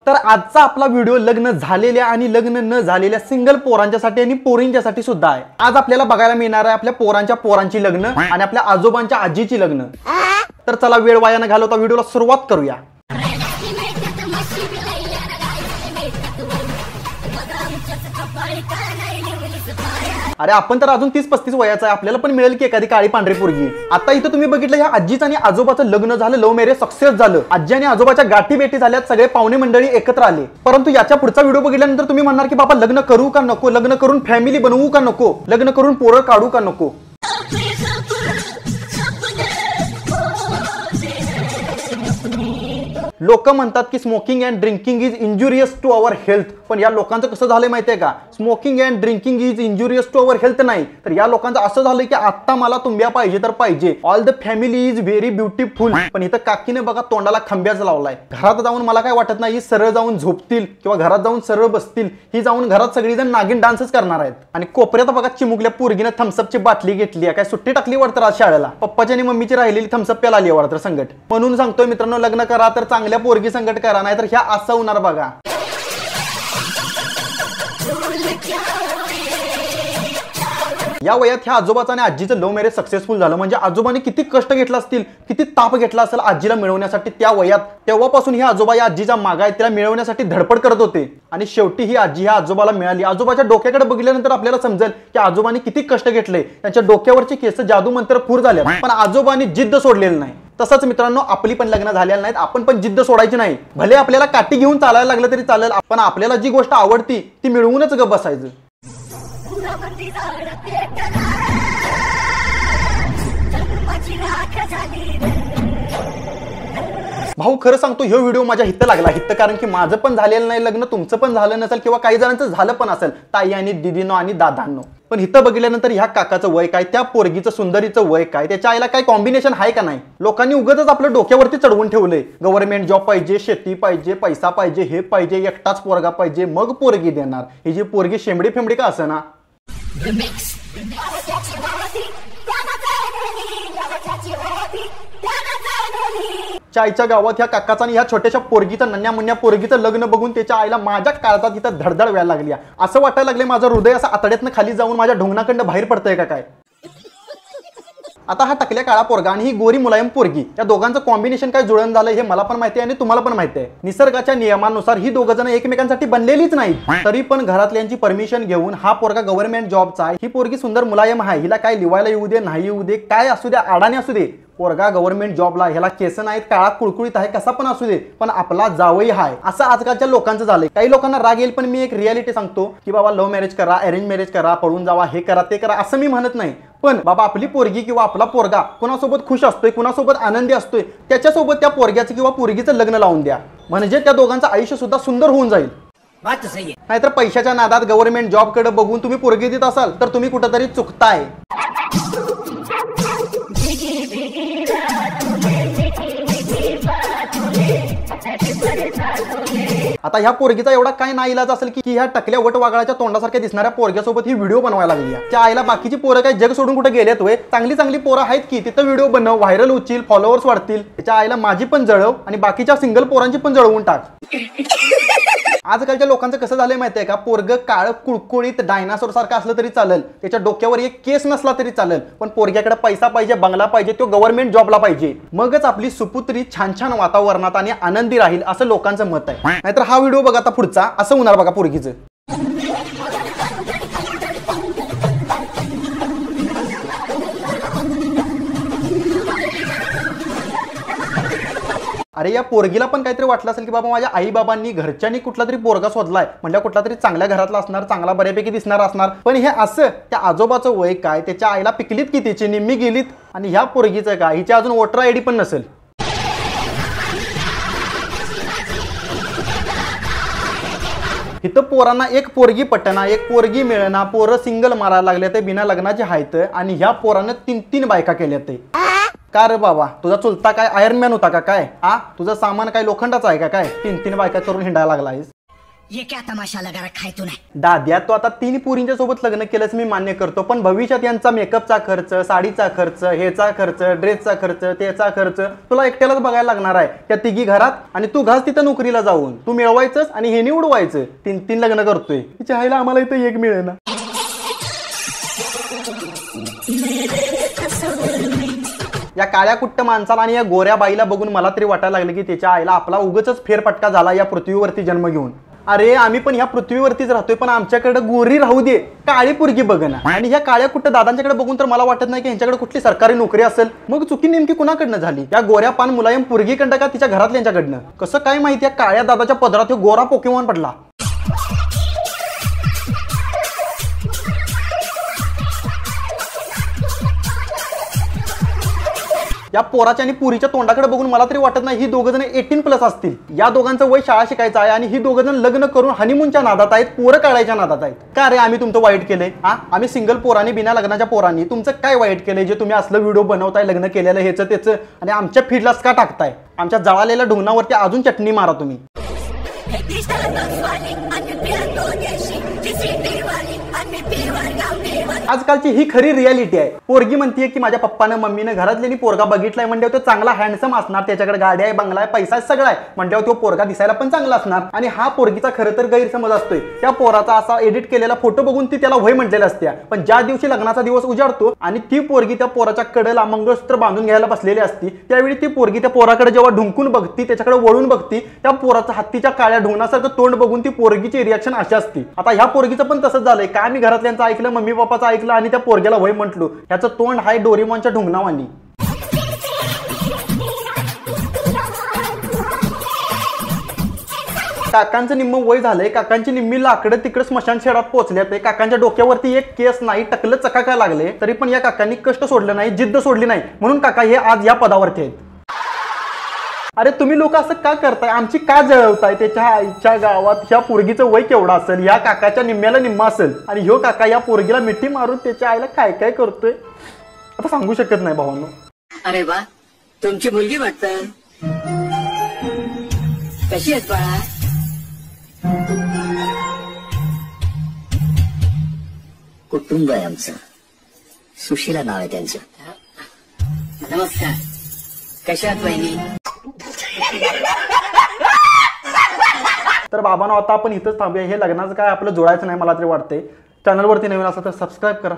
तर आजचा आपला व्हिडिओ लग्न झालेल्या आणि लग्न न झालेल्या सिंगल पोरांच्यासाठी आणि पोरींच्यासाठी सुद्धा आहे। आज आपल्याला बघायला मिळणार आहे आपल्या पोरांच्या पोरांची लग्न आणि आपल्या आजोबांच्या आजीची लग्न। तर चला वेळ वाया न घालवता व्हिडिओला सुरुवात करूया। अरे आपण तर अजून 30-35 वयाचा आहे, आपल्याला पण मिळेल की एखादी काळी पांढरी पोरगी। आता इथं तुम्ही बघितलं या आजीचं आणि आजोबाचं लग्न झालं, लव्ह मॅरेज सक्सेस झालं। आजी आणि आजोबाच्या गाठी भेटी झाल्यात, सगळे पाहुणे मंडळी एकत्र आले। परंतु याच्या पुढचा व्हिडिओ बघितल्यानंतर तुम्ही म्हणणार की बाबा लग्न करू का नको, लग्न करून फॅमिली बनवू का नको, लग्न करून पोरं काढू का नको। लोक म्हणतात की smoking and drinking is injurious to our health, पण या लोकांचं कसं झालंय माहितीये का, smoking and drinking is injurious to our health नाही, तर या लोकांचं असं झालंय की आता मला तुंब्या पाहिजे तर पाहिजे, all the family is very beautiful. पण इथं काकीने बघा तोंडाला खंब्याच लावलाय। घरात जाऊन मला काय वाटत नाही सरळ जाऊन झोपतील किंवा घरात जाऊन सरळ बसतील, ही जाऊन घरात सगळीजण नागिन डान्सच करणार आहेत। आणि कोपऱ्यात बघा चिमुकल्या पोरगीने थम्सअपची बाटली घेतली आहे, काय सुट्टी टाकली वाटतं आज शाळेला, पप्पाची आणि मम्मीची राहिलेली थम्सअप प्याला आली वाटतं संगट। म्हणून सांगतोय मित्रांनो, लग्न करा तर चांगल्या पोरगी संगट करा, नाही तर ह्या असं होणार बघा। या वयात ह्या आजोबाचं आणि आजीचं लव्ह मॅरेज सक्सेसफुल झालं, म्हणजे आजोबांनी किती कष्ट घेतला असतील, किती ताप घेतला असेल आजीला मिळवण्यासाठी त्या वयात। तेव्हापासून ही आजोबा या आजीचा मागा आहे, तिला मिळवण्यासाठी धडपड करत होते आणि शेवटी ही आजी ह्या आजोबाला मिळाली। आजोबाच्या डोक्याकडे बघितल्यानंतर आपल्याला समजेल की आजोबांनी किती कष्ट घेतले, त्यांच्या डोक्यावरचे केस जादू मंत्र पूर झाले, पण आजोबांनी जिद्द सोडलेली नाही। तसंच मित्रांनो, आपली पण लग्न झालेली नाहीत, आपण पण जिद्द सोडायची नाही। भले आपल्याला काठी घेऊन चालायला लागलं तरी चालेल, पण आपल्याला जी गोष्ट आवडती ती मिळवूनच ग बसायचं। भाऊ खरं सांगतो, ह्यो व्हिडिओ माझ्या हित लागला हित, कारण की माझं पण झालेलं नाही लग्न, तुमचं पण झालं नसेल किंवा काही जणांचं झालं पण असेल, ताई आणि दीदीनो आणि दादांनो। पण हिथं बघितल्यानंतर ह्या काकाचं वय काय, त्या पोरगीचं सुंदरीचं वय काय, त्याच्या आईला काय कॉम्बिनेशन आहे का नाही। लोकांनी उगाचच आपलं डोक्यावरती चढवून ठेवलंय, गव्हर्नमेंट जॉब पाहिजे, शेती पाहिजे, पैसा पाहिजे, हे पाहिजे, एकटाच पोरगा पाहिजे मग पोरगी देणार। ही जी पोरगी शेंबडी फेंबडी का असं ना। चायच्या गावात ह्या काकाचा आणि ह्या छोट्याशा पोरगीचं, नन्या मुन्या पोरगीचं लग्न बघून त्याच्या आईला माझ्या काळजात इथं धडधड व्हायला लागली। असं वाटायला लागले माझं हृदय असं आतड्यातनं खाली जाऊन माझ्या ढोंगणाकडनं बाहेर पडतंय का काय। आता हा टकल्या काळा पोरगा आणि ही गोरी मुलायम पोरगी, या दोघांचं कॉम्बिनेशन काय जुळण झालं हे मला पण माहिती आहे आणि तुम्हाला पण माहिती आहे। निसर्गाच्या नियमानुसार ही दोघं जण एकमेकांसाठी बनलेलीच नाही, तरी पण घरातल्यांची परमिशन घेऊन हा पोरगा गव्हर्नमेंट जॉबचा आहे, ही पोरगी सुंदर मुलायम आहे, हिला काय लिवायला येऊ दे नाही येऊ दे, काय असू दे, अडाणी असू दे, पोरगा गव्हर्नमेंट जॉबला, ह्याला केस नाहीत, काळा कुळकुळीत आहे, कसा पण असू दे, पण आपला जावई आहे, असं आजकालच्या लोकांचं झालंय। काही लोकांना राग येईल, पण मी एक रियालिटी सांगतो की बाबा लव्ह मॅरेज करा, अरेंज मॅरेज करा, पळून जावा, हे करा ते करा, असं मी म्हणत नाही। पण बाबा आपली पोरगी किंवा आपला पोरगा कुणासोबत खुश असतोय, कुणासोबत आनंदी असतोय, त्याच्यासोबत त्या पोरग्याचं किंवा पोरगीचं लग्न लावून द्या, म्हणजे त्या दोघांचं आयुष्य सुद्धा सुंदर होऊन जाईल। नाहीतर पैशाच्या नादात गव्हर्नमेंट जॉब कडे बघून तुम्ही पोरगी देत असाल तर तुम्ही कुठेतरी चुकताय। आता ह्या पोरगीचा एवढा काय नाईलाज असेल की ह्या टकल्या वटवागळाच्या तोंडासारख्या दिसणाऱ्या पोरग्यासोबत ही व्हिडिओ बनवायला लागली। त्या आईला बाकीची पोरं काय जग सोडून कुठे गेलेत होय, चांगली चांगली पोरं आहेत की, तिथं व्हिडिओ बनव, व्हायरल होतील, फॉलोअर्स वाढतील। त्याच्या आईला माझी पण जळव आणि बाकीच्या सिंगल पोरांची पण जळवून टाक। आजकालच्या लोकांचं कसं झालंय माहितीये का, पोरग काळ कुळकुळीत डायनासोर सारखं असलं तरी चालेल, त्याच्या डोक्यावर एक केस नसला तरी चालेल, पण पोरग्याकडे पैसा पाहिजे, बंगला पाहिजे, तो गव्हर्नमेंट जॉबला पाहिजे, मगच आपली सुपुत्री छान छान वातावरणात आणि आनंदी राहील असं लोकांचं मत आहे। नाहीतर हा व्हिडिओ बघा आता पुढचा, असं होणार बघा पोरगीचं। अरे या पोरगीला पण काहीतरी वाटलं असेल की बाबा माझ्या आई बाबांनी घरच्यांनी कुठला तरी पोरगा शोधलाय, म्हणजे कुठला तरी चांगल्या घरातला असणार, चांगला बऱ्यापैकी दिसणार असणार, पण हे असं त्या आजोबाचं वय काय, त्याच्या आईला पिकलीत की त्याची निम्मी गेलीत, आणि ह्या पोरगीचं काय, हिची अजून वोटर आयडी पण नसेल। इथं पोरांना एक पोरगी पटना, एक पोरगी मिळना, पोरं सिंगल मारायला लागले ते बिना लग्नाचे आहेत, आणि ह्या पोरानं 3-3 बायका केल्या ते। का रे बाबा, तुझा चुलता काय आयर्न मॅन होता का काय, तुझं सामान काय लोखंडाचं आहे का काय, 3-3 बायका करून हिंडायला लागलायस। ये क्या तमाशा लगा रखा है तूने? दाद्या, तो आता 3 पोरींच्या सोबत लग्न केलंच मी मान्य करतो, पण भविष्यात यांचा मेकअपचा खर्च, साडीचा खर्च, हेचा खर्च, ड्रेसचा खर्च, त्याचा खर्च तुला एकट्यालाच बघायला लागणार आहे. त्या तिघी घरात आणि तू घास तिथं नोकरीला जाऊन तू मिळवायचंस आणि हे निवडवायचं. 3 लग्न करतोय. तिच्या आईला आम्हाला इथं एक मिळेना. या काळ्या कुट्ट माणसाला आणि या गोऱ्या बाईला बघून मला तरी वाटायला लागलं की त्याच्या आईला आपला उगाचच फेरफटका झाला या पृथ्वीवरती जन्म घेऊन. अरे आम्ही पण ह्या पृथ्वीवरतीच राहतोय, पण आमच्याकडे गोरी राहू दे, काळी पोरगी बघना. आणि ह्या काळ्या कुट्ट दादांच्याकडे बघून तर मला वाटत नाही की यांच्याकडे कुठली सरकारी नोकरी असेल. मग चुकी नेमकी कुणाकडनं झाली? या गोऱ्या पान मुलायम पोरगीकडनं का तिच्या घरातल्यांच्याकडनं? कसं काय माहिती या काळ्या दादाच्या पदरात गोरा पोकेमॉन पडला. या पोराच्या आणि पुरीच्या तोंडाकडे बघून मला तरी वाटत नाही ही दोघं जण 18+ असतील. या दोघांचं वय शाळा शिकायचं आहे आणि ही दोघं जण लग्न करून हनीमूनच्या नादात आहेत, पोरं काढायच्या नादात आहेत. का रे आम्ही तुमचं वाईट केलंय? आम्ही सिंगल पोरांनी बिना लग्नाच्या पोरांनी तुमचं काय वाईट केलंय जे तुम्ही असलं व्हिडिओ बनवताय लग्न केलेलं हेच त्याचं आणि आमच्या फीडलाच का टाकताय? आमच्या जळालेल्या ढुंगणावरती अजून चटणी मारा तुम्ही. आजकालची ही खरी रियालिटी आहे. पोरगी म्हणतीये की माझ्या पप्पानं मम्मीनं घरातल्यानी पोरगा बघितलाय म्हणजे तो चांगला हँडसम असणार, त्याच्याकडे गाडी आहे, बंगला आहे, पैसा सगळं आहे म्हणजे तो पोरगा दिसायला पण चांगला असणार. आणि हा पोरगीचा खरं तर गैरसमज असतोय. त्या पोराचा असा एडिट केलेला फोटो बघून ती त्याला वय म्हटलेला असते, पण ज्या दिवशी लग्नाचा दिवस उजाडतो आणि ती पोरगी त्या पोराच्या कडेला मंगळसूत्र बांधून घ्यायला बसलेली असती, त्यावेळी ती पोरगी त्या पोराकडे जेव्हा ढुंकून बघती, त्याच्याकडे वळून बघती, त्या पोराचं हत्तीच्या काळ्या ढुंगणासारखं तोंड बघून ती पोरगीची रिॲक्शन अशी असती. आता ह्या पोरगीचं पण तसंच झालंय. काय मी घरातल्यांचं ऐकलं, मम्मी पप्पाचं ऐकलं आणि त्या पोरग्याला वय म्हटलो. ह्याचं तोंड हाय डोरेमॉनच्या ढुंगणावानी. काकांचं निम्म वय झालंय, काकांची निम्मी लाकडं तिकडे स्मशान शेडात पोहोचल्यात. काकांच्या डोक्यावरती एक केस नाही, टकलं चकाका लागले, तरी पण या काकांनी कष्ट सोडलं नाही, जिद्द सोडली नाही, म्हणून काका हे आज या पदावरती आहेत. अरे तुम्ही लोक असं का करताय? आमची का जळवताय? त्याच्या आईच्या गावात ह्या पोरगीचं वय केवढं असेल? या काकाच्या निम्म्याला निम्मा असेल आणि ह्यो काका या पोरगीला मिठी मारून त्याच्या आईला काय काय करतोय आता सांगू शकत नाही भावांनो. अरे वा, तुमची मुलगी वाटतं. कशी आहेत बाळा? कुटुंब आहे आमचं. सुशीला नाव आहे त्यांचं. नमस्कार, कशा आहात वहिनी? तर बाबांनो आता आपण इथंच थांबूया. हे लग्नाचं काय आपलं जोडायचं नाही मला तरी वाटतंय. चॅनलवरती नवीन असेल तर सबस्क्राईब करा.